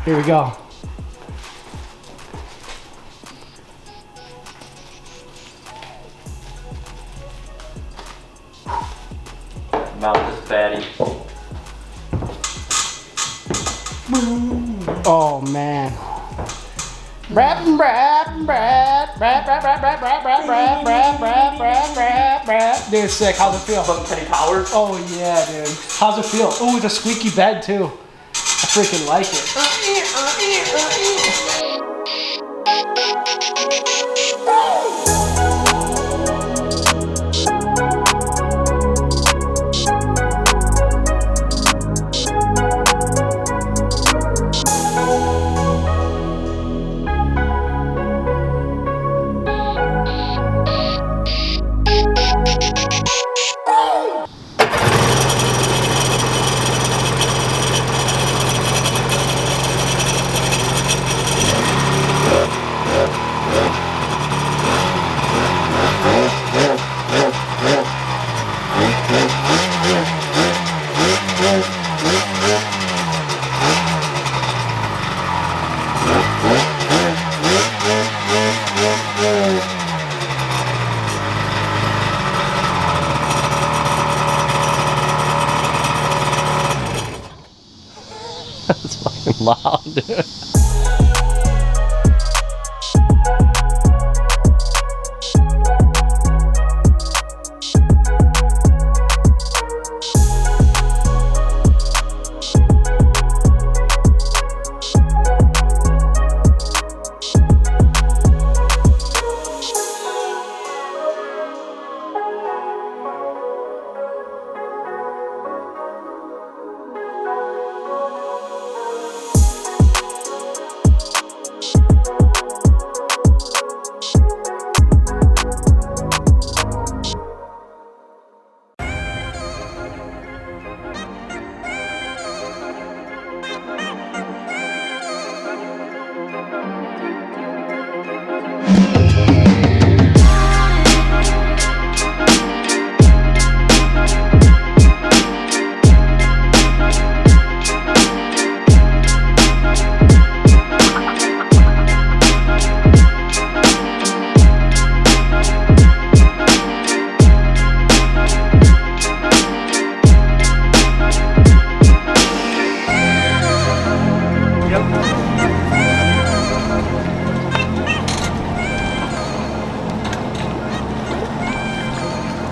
Here we go. Mount this fatty. Oh man. Brad. Dude, sick. How's it feel? Fucking Penny Power. Oh yeah, dude. How's it feel? Oh, with a squeaky bed too. I freaking like it. That's fucking loud, dude.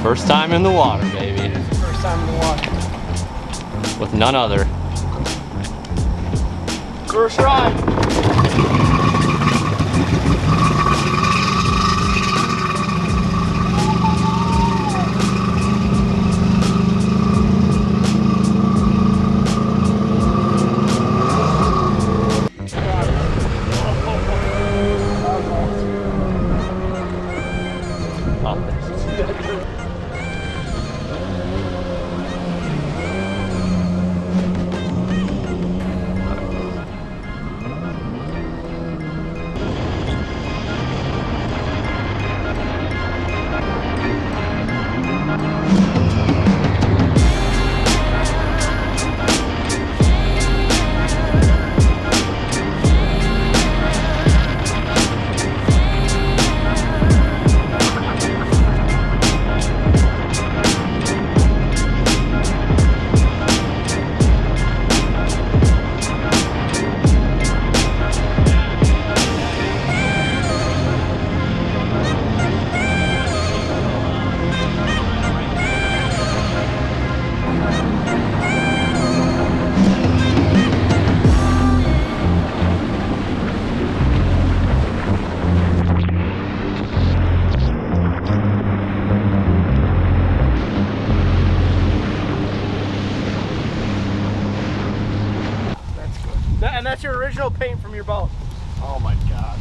First time in the water, baby. First time in the water. With none other. First ride. And that's your original paint from your boat. Oh my God.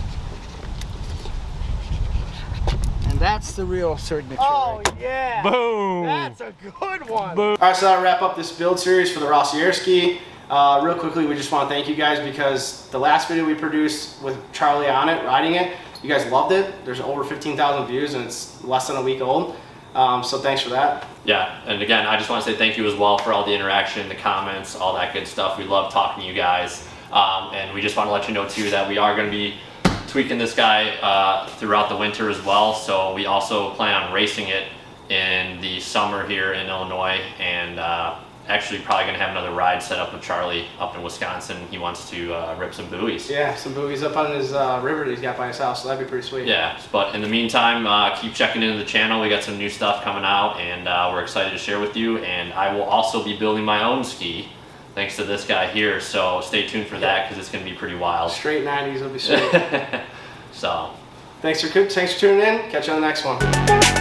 And that's the real signature. Oh right, yeah. Boom. That's a good one. Boom. All right, so that'll wrap up this build series for the Rossier ski. Real quickly, we just want to thank you guys because the last video we produced with Charlie on it, riding it, you guys loved it. There's over 15,000 views and it's less than a week old. So thanks for that. Yeah, and again, I just want to say thank you as well for all the interaction, the comments, all that good stuff. We love talking to you guys. And we just want to let you know too that we are going to be tweaking this guy throughout the winter as well. So we also plan on racing it in the summer here in Illinois, and actually probably going to have another ride set up with Charlie up in Wisconsin. He wants to rip some buoys. Yeah, some buoys up on his river that he's got by his house, so that'd be pretty sweet. Yeah, but in the meantime, keep checking into the channel. We got some new stuff coming out, and we're excited to share with you. And I will also be building my own ski, thanks to this guy here. So stay tuned for that, because it's going to be pretty wild. Straight 90s will be sweet. So, thanks for tuning in. Catch you on the next one.